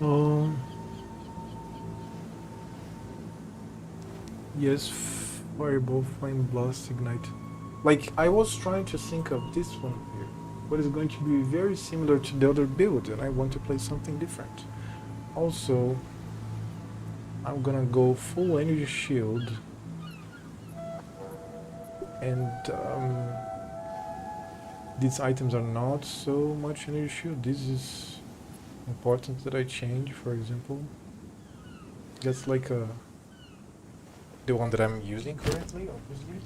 Um, yes, Fireball, Flame Blast, Ignite. Like, I was trying to think of this one here, but it's going to be very similar to the other build, and I want to play something different. Also, I'm gonna go full energy shield, and these items are not so much energy shield. This is important that I change, for example. That's like the one that I'm using currently, obviously.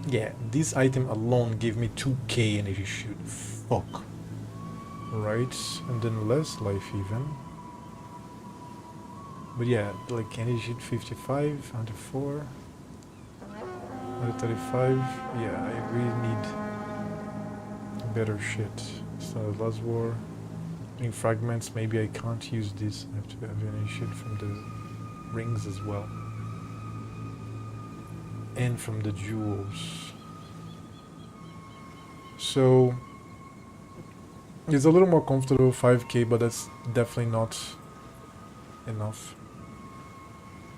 Yeah, this item alone gave me 2k energy shield. Fuck. Right, and then less life even. But yeah, like energy shield 55, 104, 135. Yeah, I really need better shit. So last war. In fragments, maybe I can't use this. I have to have energy shield from the rings as well. And from the jewels. So it's a little more comfortable, 5k, but that's definitely not enough.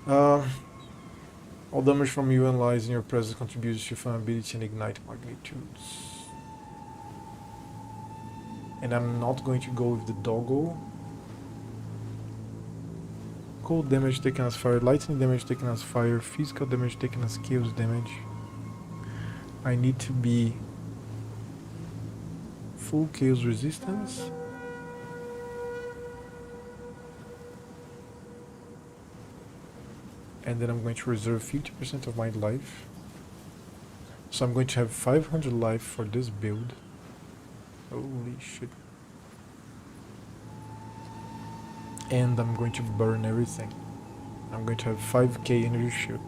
All damage from you and lies in your presence contributes to flammability and ignite magnitudes. And I'm not going to go with the doggo. Cold damage taken as fire, lightning damage taken as fire, physical damage taken as chaos damage. I need to be full chaos resistance. And then I'm going to reserve 50% of my life. So I'm going to have 500 life for this build. Holy shit. And I'm going to burn everything. I'm going to have 5k energy shield.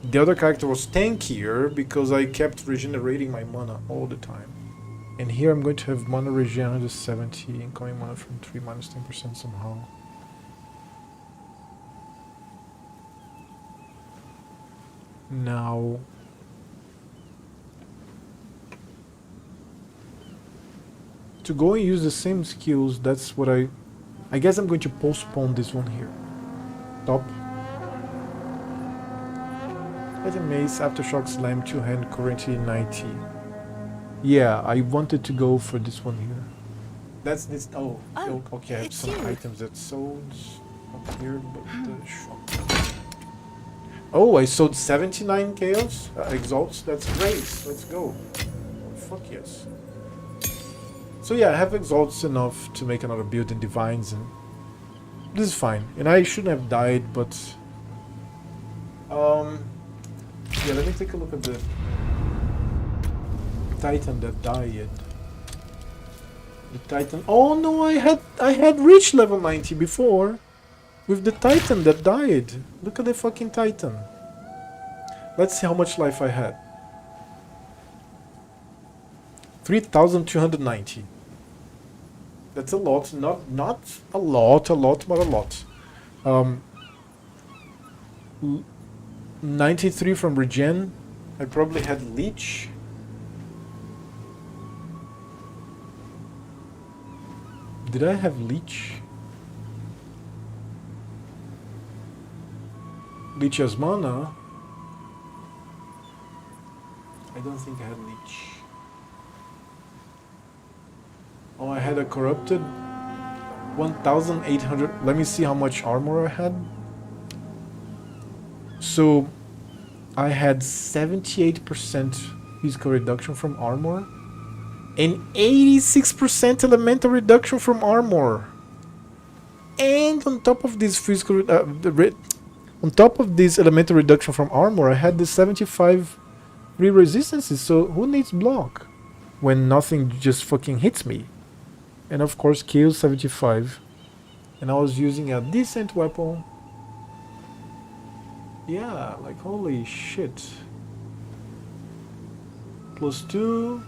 The other character was tankier because I kept regenerating my mana all the time. And here I'm going to have mana regen 170, incoming mana from 3 minus 10% somehow. Now, to go and use the same skills, that's what I guess I'm going to postpone this one here. Top. As a mace, aftershock slam, 2-hand, currently 90. Yeah, I wanted to go for this one here. That's this. Oh, okay. I have some items that sold up here, but the shop. Oh, I sold 79 chaos exalts. That's great. Let's go. Fuck yes. So yeah, I have exalts enough to make another build in divines, and this is fine. And I shouldn't have died, but yeah. Let me take a look at the Titan that died. The Titan. Oh no, I had reached level 90 before. With the Titan that died. Look at the fucking Titan. Let's see how much life I had. 3,290. That's a lot. Not a lot, but a lot. 93 from regen. I probably had leech. Did I have leech? Leech as mana? I don't think I had leech. Oh, I had a corrupted 1,800. Let me see how much armor I had. So I had 78% physical reduction from armor and 86% elemental reduction from armor. And on top of this physical on top of this elemental reduction from armor, I had the 75 re-resistances, so who needs block? When nothing just fucking hits me. And of course, kills 75. And I was using a decent weapon. Yeah, like holy shit. +2.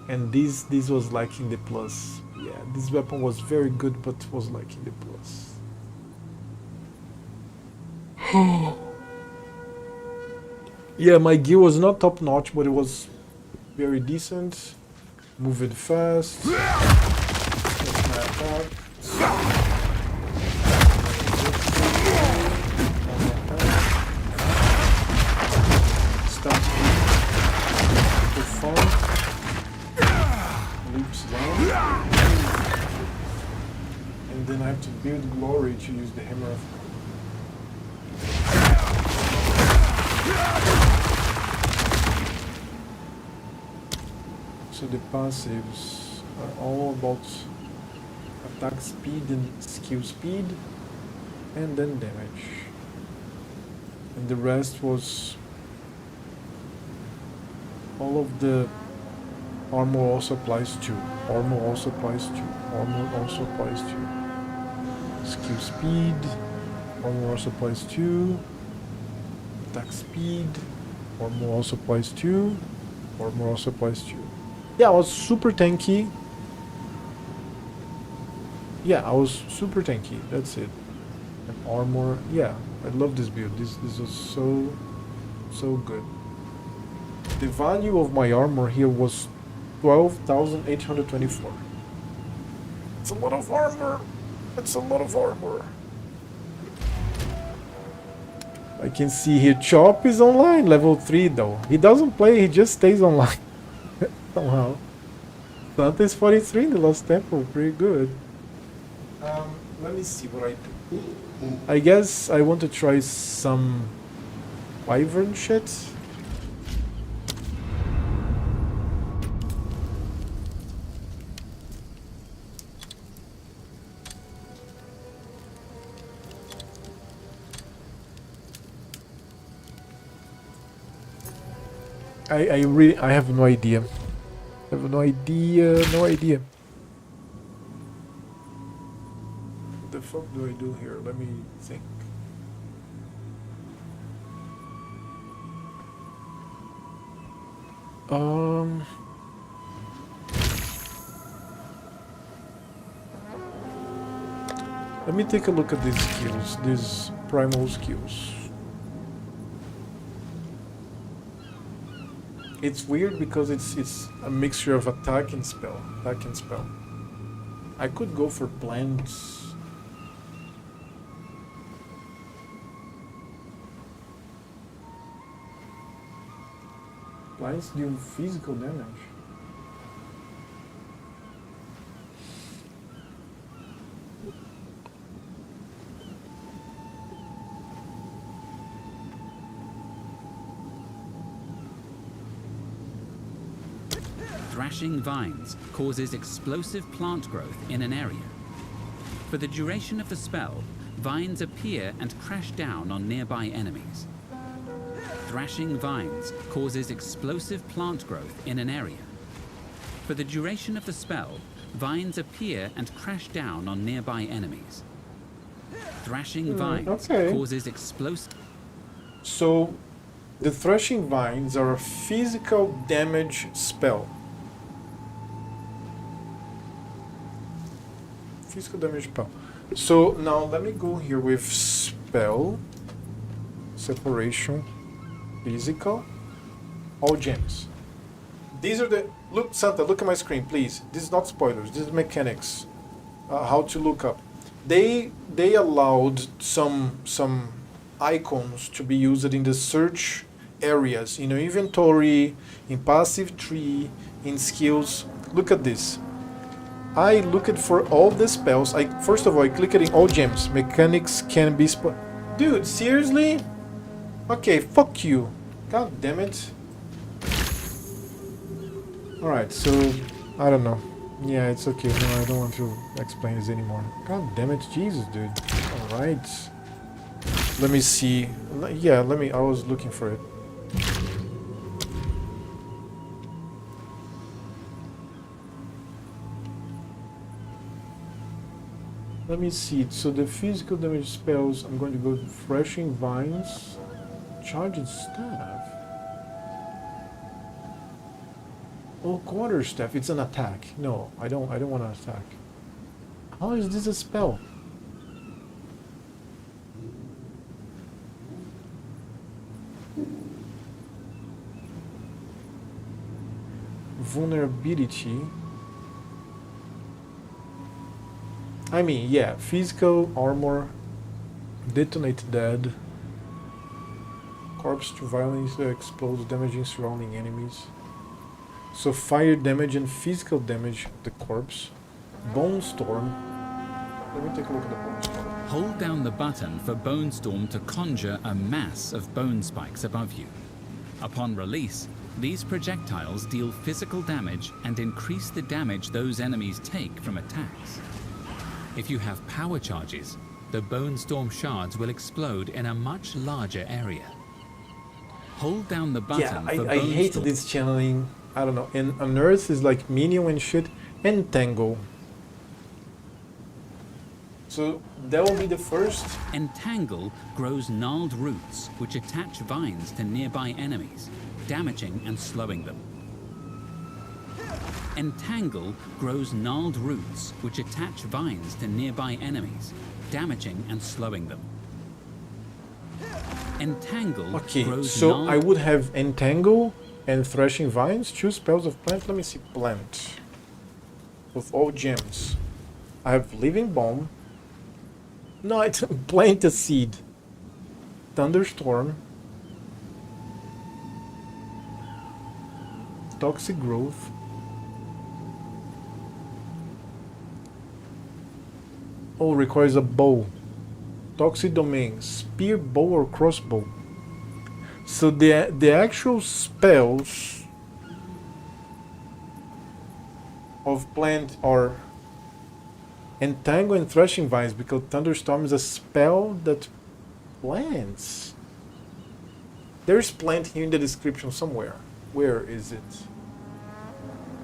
And this was lacking the plus. Yeah, this weapon was very good, but was lacking the plus. Yeah, my gear was not top notch, but it was very decent. Move it fast. That's my attack. Start to perform. Loops down. And then I have to build glory to use the hammer of So the passives are all about attack speed and skill speed, and then damage. And the rest was all of the armor also applies to. Armor also applies to. Armor also applies to. Skill speed. Armor also applies to. Attack speed. Armor also applies to. Armor also applies to. Yeah, I was super tanky. Yeah, I was super tanky. That's it. And armor. Yeah, I love this build. This was so good. The value of my armor here was 12,824. It's a lot of armor. It's a lot of armor. I can see here Chop is online, level 3 though. He doesn't play, he just stays online. Somehow. Santa is 43 in the Lost Temple, pretty good. Let me see what I do. I guess I want to try some wyvern shit. I have no idea. I have no idea. What the fuck do I do here? Let me think. Let me take a look at these skills, these primal skills. It's weird because it's a mixture of attack and spell. I could go for blends. Blinds do physical damage. Thrashing Vines causes explosive plant growth in an area. For the duration of the spell, vines appear and crash down on nearby enemies. Thrashing Vines causes explosive plant growth in an area. For the duration of the spell, vines appear and crash down on nearby enemies. Thrashing Vines causes explosive... So, the Thrashing Vines are a physical damage spell. Physical damage spell. So, now let me go here with spell, separation, physical, all gems. These are the... Look, Santa, look at my screen, please. This is not spoilers, this is mechanics. How to look up. They allowed some icons to be used in the search areas, in your inventory, in passive tree, in skills. Look at this. I looked for all the spells. First of all, I clicked in all gems. Mechanics can be Dude, seriously? Okay, fuck you. God damn it. Alright, so I don't know. Yeah, it's okay. No, I don't want to explain this anymore. God damn it, Jesus, dude. Alright. Let me see. Yeah, I was looking for it. Let me see. So the physical damage spells, I'm going to go Thrashing Vines, Charged Staff. Oh, Quarterstaff, it's an attack. No, I don't want to attack. How is this a spell? vulnerability. I mean, yeah, physical armor, detonate dead, corpse to violence explodes, damaging surrounding enemies. So fire damage and physical damage the corpse. Bone storm. Let me take a look at the bone storm. Hold down the button for Bone Storm to conjure a mass of bone spikes above you. Upon release, these projectiles deal physical damage and increase the damage those enemies take from attacks. If you have power charges, the Bone Storm shards will explode in a much larger area. Hold down the button Yeah, for I Bone hate Storm. this channeling. I don't know. And Unearth is like Minion and shit. And Tangle. So that will be the first. Entangle grows gnarled roots which attach vines to nearby enemies, damaging and slowing them. Entangle grows gnarled roots which attach vines to nearby enemies, damaging and slowing them. Entangle Okay, grows so gnarled... I would have Entangle and Threshing Vines, 2 spells of plant. Let me see, plant. Of all gems. I have Living Bomb. No, it's Plant a Seed. Thunderstorm. Toxic Growth. Oh, requires a bow. Toxic Domain. Spear, bow, or crossbow. So the actual spells of plant are Entangle and Threshing Vines, because Thunderstorm is a spell that plants. There's plant here in the description somewhere. Where is it?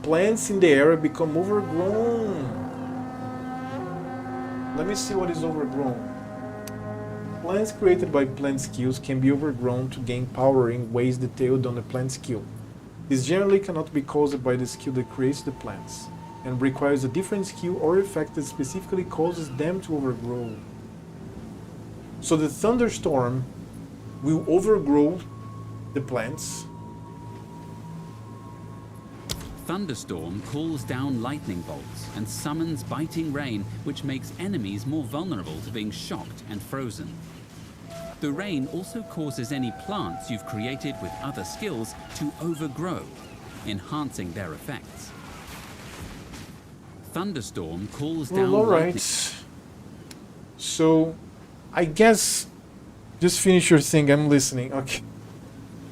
Plants in the area become overgrown. Let me see what is overgrown. Plants created by plant skills can be overgrown to gain power in ways detailed on the plant skill. This generally cannot be caused by the skill that creates the plants, and requires a different skill or effect that specifically causes them to overgrow. So the thunderstorm will overgrow the plants. Thunderstorm calls down lightning bolts and summons biting rain, which makes enemies more vulnerable to being shocked and frozen. The rain also causes any plants you've created with other skills to overgrow, enhancing their effects. Thunderstorm calls down Well, lightning. alright. So, I guess, just finish your thing, I'm listening. Okay.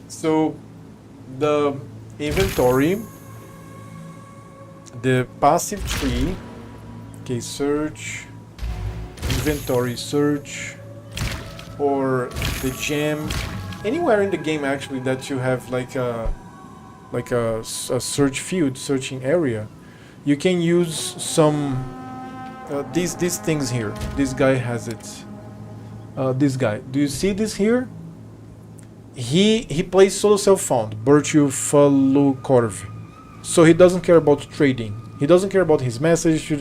So, the inventory, the passive tree, okay, search, inventory search, or the gem, anywhere in the game actually that you have like a search field, searching area, you can use some these things here. This guy has it. This guy, do you see this here? He plays solo self-found, Virtue Falukorv. So he doesn't care about trading. He doesn't care about his message.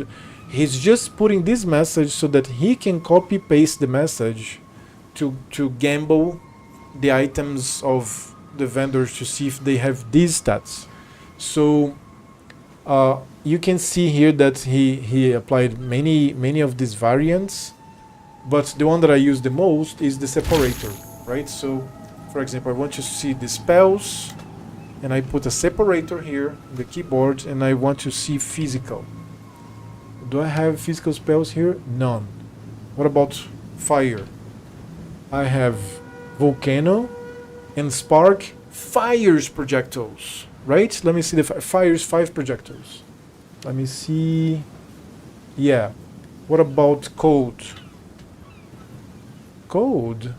He's just putting this message so that he can copy paste the message to gamble the items of the vendors to see if they have these stats. So you can see here that he applied many of these variants, but the one that I use the most is the separator, right? So for example, I want to see the spells, and I put a separator here on the keyboard, and I want to see physical. Do I have physical spells here? None. What about fire? I have Volcano and Spark. Fires projectiles, right? Let me see the fires 5 projectiles. Let me see. Yeah. What about Cold? Cold?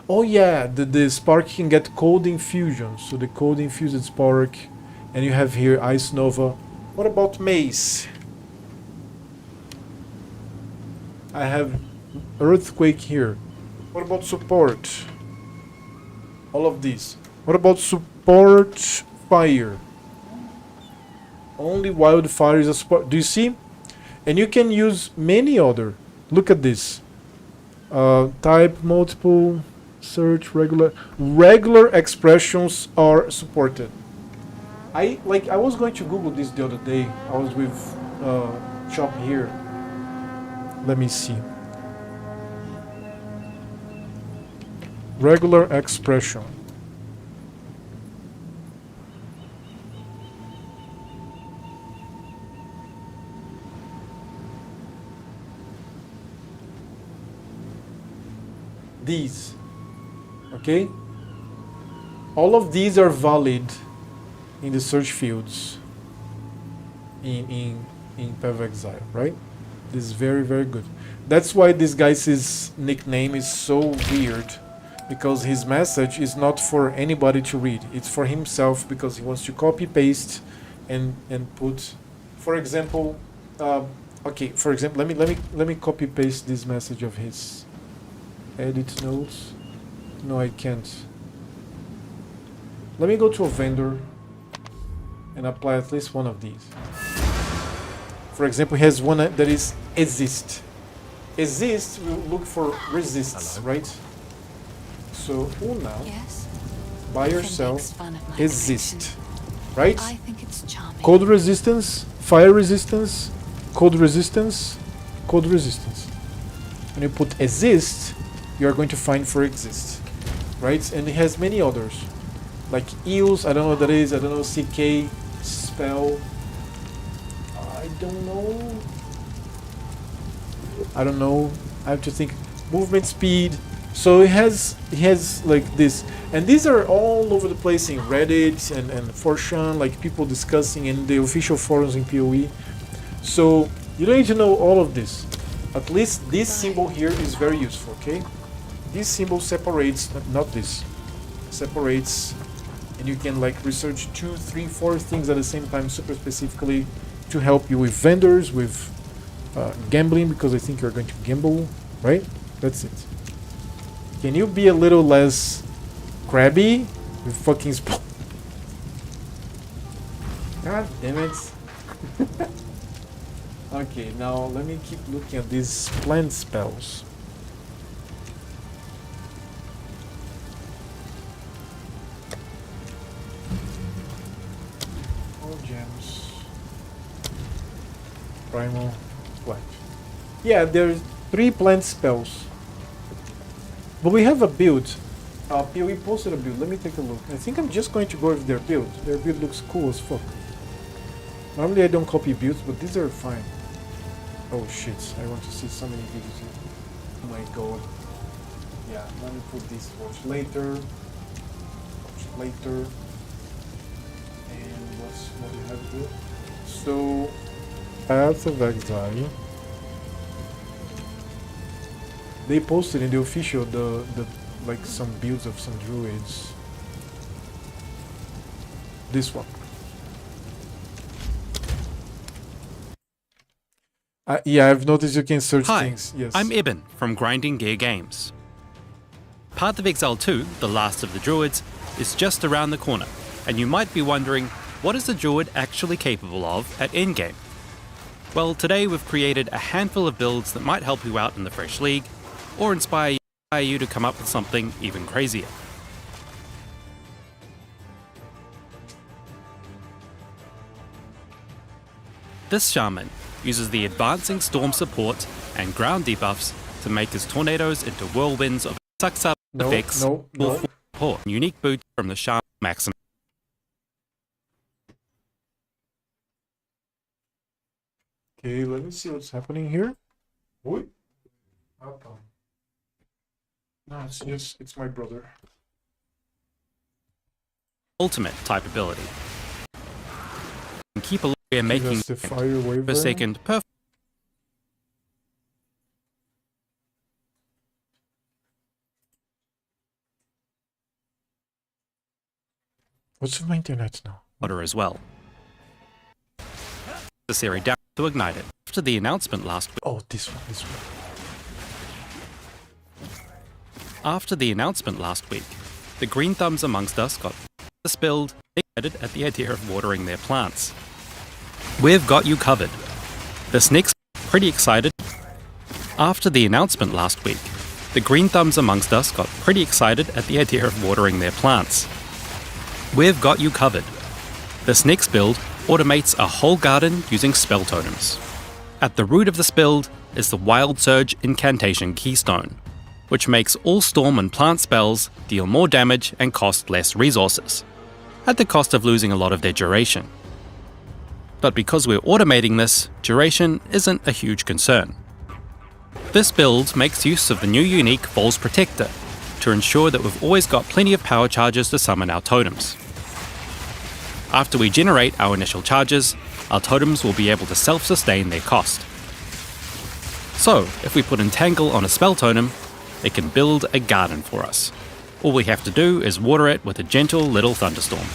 Oh yeah, the Spark can get Cold Infusion. So the Cold Infused Spark. And you have here Ice Nova. What about Mace? I have Earthquake here. What about support? All of these. What about support fire? Only wildfire is a support. Do you see? And you can use many other. Look at this. Type, multiple, search, regular. Regular expressions are supported. I was going to Google this the other day. I was with Chop here. Let me see. Regular expression. These, okay? All of these are valid in the search fields in Path of Exile, right? This is very, very good. That's why this guy's nickname is so weird, because his message is not for anybody to read. It's for himself, because he wants to copy paste and put, for example, okay, for example, let me copy paste this message of his. Edit notes. No, I can't. Let me go to a vendor and apply at least one of these. For example, he has one that is exist. Exist will look for resists, right? So Una, Yes. by If it yourself, makes fun of my exist, right? I think it's charming. Cold resistance, fire resistance, cold resistance, cold resistance. When you put exist, you are going to find for exist, right? And it has many others, like eels. I don't know what that is. I don't know. CK spell. I don't know. I don't know. I have to think. Movement speed. So it has like this, and these are all over the place in Reddit and 4chan, like people discussing in the official forums in PoE. So you don't need to know all of this. At least this symbol here is very useful, okay? This symbol separates, not this, separates, and you can like research 2, 3, 4 things at the same time super specifically to help you with vendors, with gambling, because I think you're going to gamble, right? That's it. Can you be a little less crabby with fucking God damn it. Okay, now let me keep looking at these plant spells. All gems. Primal plant. Yeah, there's 3 plant spells. But we have a build. PoE posted a build. Let me take a look. I think I'm just going to go with their build. Their build looks cool as fuck. Normally I don't copy builds, but these are fine. Oh shit, I want to see so many videos here. Oh my god. Yeah, let me put this watch later. Watch later. And what do you have here? So, Path of Exile. They posted in the official the like some builds of some druids. This one. Yeah, I've noticed you can search Hi, things. Yes. I'm Ibn from Grinding Gear Games. Path of Exile 2, The Last of the Druids, is just around the corner, and you might be wondering, what is a druid actually capable of at endgame? Well, today we've created a handful of builds that might help you out in the Fresh League, or inspire you to come up with something even crazier. This shaman uses the Advancing Storm support and ground debuffs to make his tornadoes into whirlwinds of sucks up effects no. support. Unique boot from the shaman maximum. Okay, let me see what's happening here. Wait. No, it's my brother. Ultimate type ability. And keep a look at making That's the fire wyvern. Forsaken perfect. What's with my internet now? Order as well. The series down to ignite it. After the announcement last week. Oh, this one. After the announcement last week, the green thumbs amongst us got spilled, excited at the idea of watering their plants. We've got you covered. The snakes pretty excited. After the announcement last week, the green thumbs amongst us got pretty excited at the idea of watering their plants. We've got you covered. This next build automates a whole garden using spell totems. At the root of this build is the Wild Surge Incantation Keystone, which makes all storm and plant spells deal more damage and cost less resources, at the cost of losing a lot of their duration. But because we're automating this, duration isn't a huge concern. This build makes use of the new unique Falls Protector to ensure that we've always got plenty of power charges to summon our totems. After we generate our initial charges, our totems will be able to self-sustain their cost. So, if we put Entangle on a spell totem, it can build a garden for us. All we have to do is water it with a gentle little thunderstorm.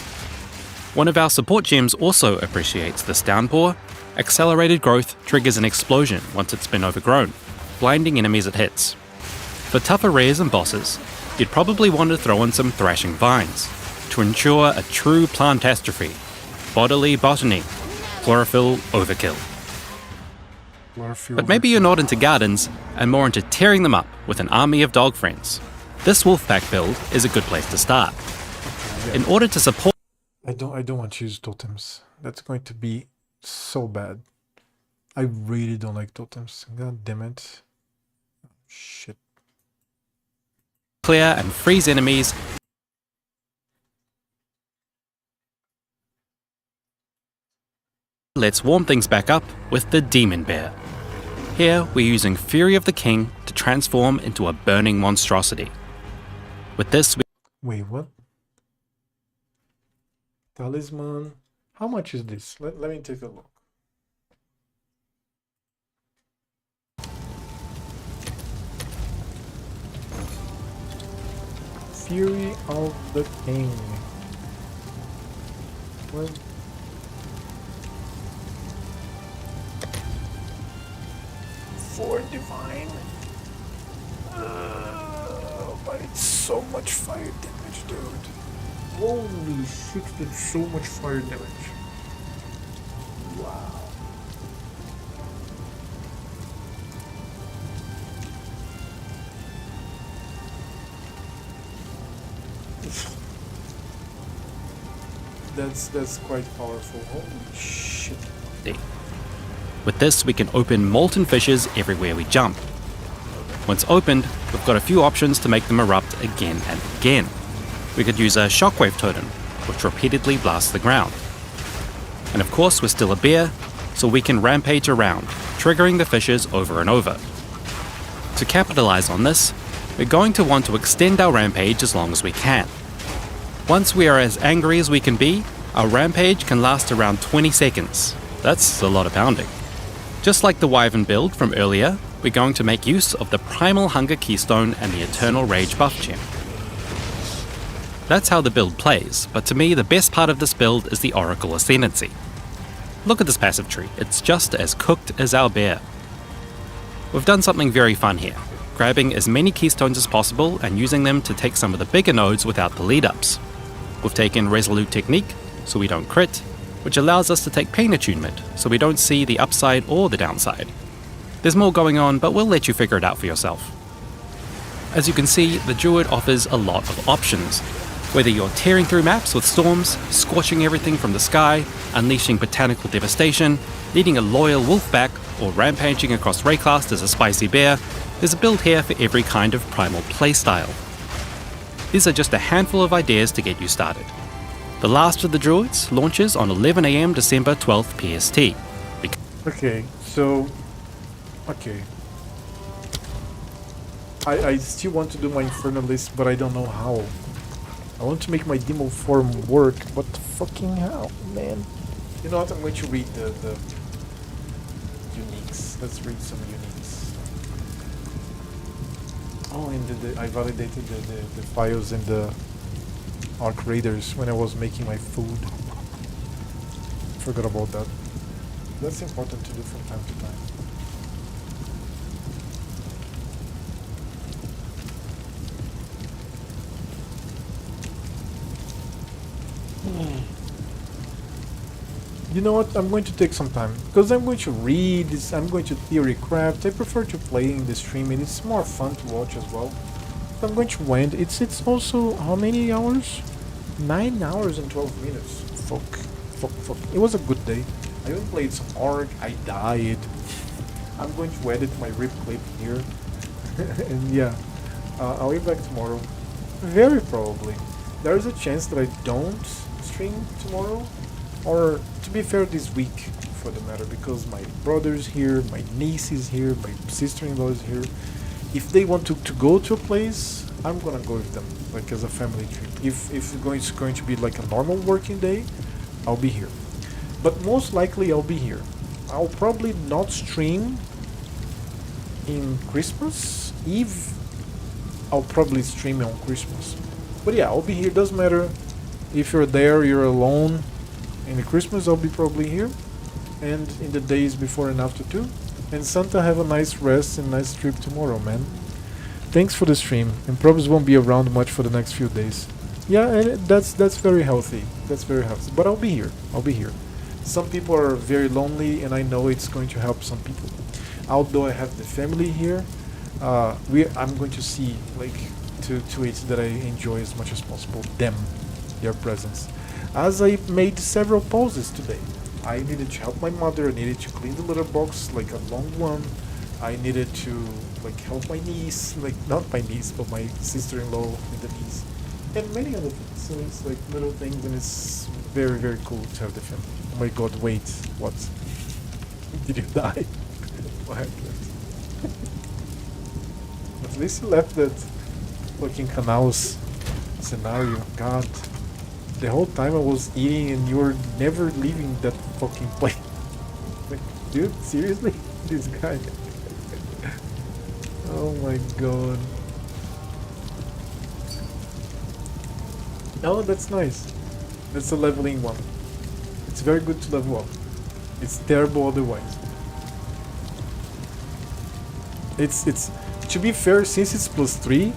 One of our support gems also appreciates this downpour. Accelerated growth triggers an explosion once it's been overgrown, blinding enemies it hits. For tougher rares and bosses, you'd probably want to throw in some Thrashing Vines to ensure a true plantastrophe, bodily botany, chlorophyll overkill. But maybe you're not into gardens and more into tearing them up with an army of dog friends. This Wolfpack build is a good place to start. In order to support... I don't want to use totems. That's going to be so bad. I really don't like totems. God damn it. Shit. Clear and freeze enemies, let's warm things back up with the Demon Bear. Here we're using Fury of the King to transform into a burning monstrosity. With this Wait, what? Talisman. How much is this? Let me take a look. Fury of the King. Well, for divine. But it's so much fire damage, dude. Holy shit, that's so much fire damage. Wow. That's quite powerful. Holy shit. With this, we can open molten fissures everywhere we jump. Once opened, we've got a few options to make them erupt again and again. We could use a shockwave totem, which repeatedly blasts the ground. And of course, we're still a bear, so we can rampage around, triggering the fissures over and over. To capitalize on this, we're going to want to extend our rampage as long as we can. Once we are as angry as we can be, our rampage can last around 20 seconds. That's a lot of pounding. Just like the Wyvern build from earlier, we're going to make use of the Primal Hunger Keystone and the Eternal Rage buff gem. That's how the build plays, but to me the best part of this build is the Oracle Ascendancy. Look at this passive tree, it's just as cooked as our bear. We've done something very fun here, grabbing as many keystones as possible and using them to take some of the bigger nodes without the lead-ups. We've taken Resolute Technique, so we don't crit, which allows us to take Pain Attunement, so we don't see the upside or the downside. There's more going on, but we'll let you figure it out for yourself. As you can see, the Druid offers a lot of options. Whether you're tearing through maps with storms, scorching everything from the sky, unleashing botanical devastation, leading a loyal Wolfpack, or rampaging across Raycast as a spicy bear, there's a build here for every kind of primal playstyle. These are just a handful of ideas to get you started. The last of the Druids launches on 11 AM December 12th PST. Okay, so... Okay. I still want to do my Infernalist, but I don't know how. I want to make my demo form work, but fucking how, man. You know what, I'm going to read the uniques. Let's read some uniques. Oh, and I validated the files in the Arc Raiders when I was making my food. Forgot about that. That's important to do from time to time. You know what, I'm going to take some time, because I'm going to read this, I'm going to theory craft. I prefer to play in the stream, and it's more fun to watch as well. So I'm going to end. It's also, how many hours? 9 hours and 12 minutes. Fuck. fuck. It was a good day. I even played some Ark. I died. I'm going to edit my rip clip here. And yeah, I'll be back tomorrow. Very probably. There is a chance that I don't stream tomorrow. Or, to be fair, this week, for the matter, because my brother's here, my niece is here, my sister-in-law is here. If they want to go to a place, I'm gonna go with them, like as a family trip. If it's going to be like a normal working day, I'll be here. But most likely I'll be here. I'll probably not stream in Christmas Eve. I'll probably stream on Christmas. But yeah, I'll be here. Doesn't matter if you're there, you're alone. In the Christmas, I'll be probably here. And in the days before and after too. And Santa, have a nice rest and nice trip tomorrow, man. Thanks for the stream. And probably won't be around much for the next few days. Yeah, and that's very healthy. That's very healthy. But I'll be here. I'll be here. Some people are very lonely, and I know it's going to help some people. Although I have the family here, I'm going to see, like, to it that I enjoy as much as possible their presence. As I made several pauses today. I needed to help my mother. I needed to clean the litter box, like a long one. I needed to, like, help my niece, like, not my niece, but my sister-in-law and the niece, and many other things. So it's like little things, and it's very, very cool to have the family. Oh my god, wait, what? Did you die? What happened? At least you left that fucking canals scenario. God. The whole time I was eating and you were never leaving that fucking plate. Like, dude, seriously? This guy. Oh my god. Oh, that's nice. That's a leveling one. It's very good to level up. It's terrible otherwise. It's to be fair, since it's +3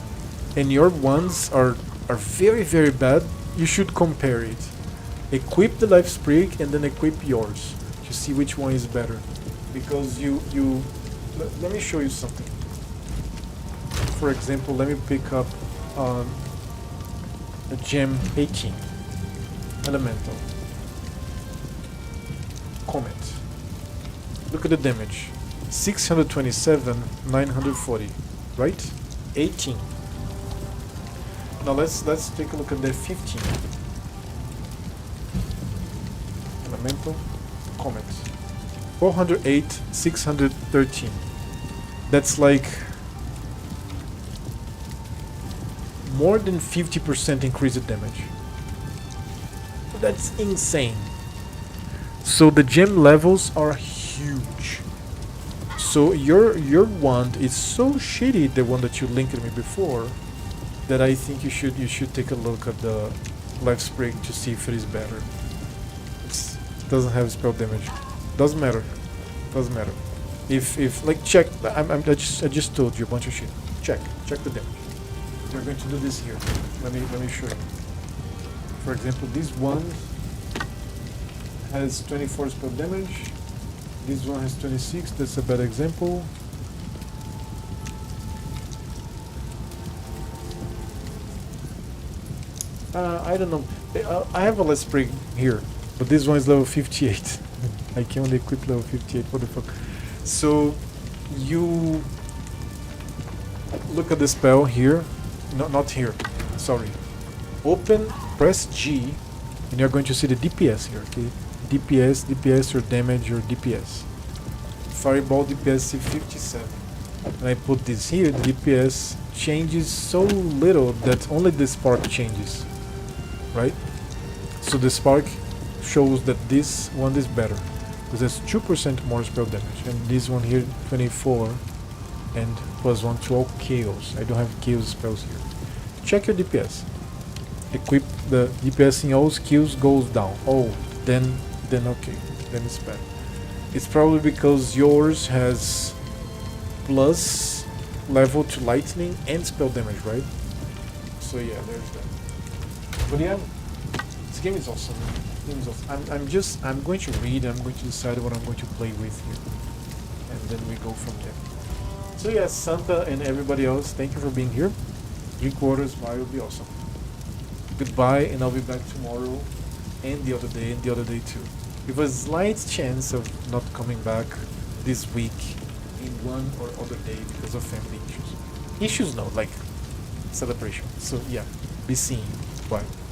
and your ones are very, very bad, you should compare it. Equip the life sprig and then equip yours to see which one is better. Because let me show you something. For example, let me pick up a gem 18. Elemental. Comet. Look at the damage. 627, 940. Right? 18. Now let's take a look at the 15. Elemental. Comet. 408, 613. That's like more than 50% increased damage. That's insane. So the gem levels are huge. So your wand is so shitty, the one that you linked me before, that I think you should take a look at the life sprig to see if it is better. It doesn't have spell damage. Doesn't matter. Doesn't matter. If like check, I just told you a bunch of shit. Check the damage. We're going to do this here. Let me show you. For example, this one has 24 spell damage. This one has 26. That's a bad example. I don't know. I have a less sprig here, but this one is level 58. I can only equip level 58. What the fuck? So you look at the spell here. No, not here. Sorry. Open, press G, and you're going to see the DPS here. Okay, DPS, your damage, your DPS. Fireball DPS 57. And I put this here. The DPS changes so little that only the spark changes. Right? So the spark shows that this one is better. Because there's 2% more spell damage. And this one here, 24. And +1 to all chaos. I don't have chaos spells here. Check your DPS. Equip the DPS in all skills goes down. Oh, then okay. Then it's bad. It's probably because yours has plus level to lightning and spell damage, right? So yeah, there's that. But yeah, this game is awesome. I'm going to read. I'm going to decide what I'm going to play with here, and then we go from there. So yeah, Santa and everybody else, thank you for being here. 3 quarters, Mario will be awesome. Goodbye, and I'll be back tomorrow. and the other day, and the other day too. There was a slight chance of not coming back this week in one or other day because of family issues. Issues no, like celebration. So yeah, be seeing. Bye.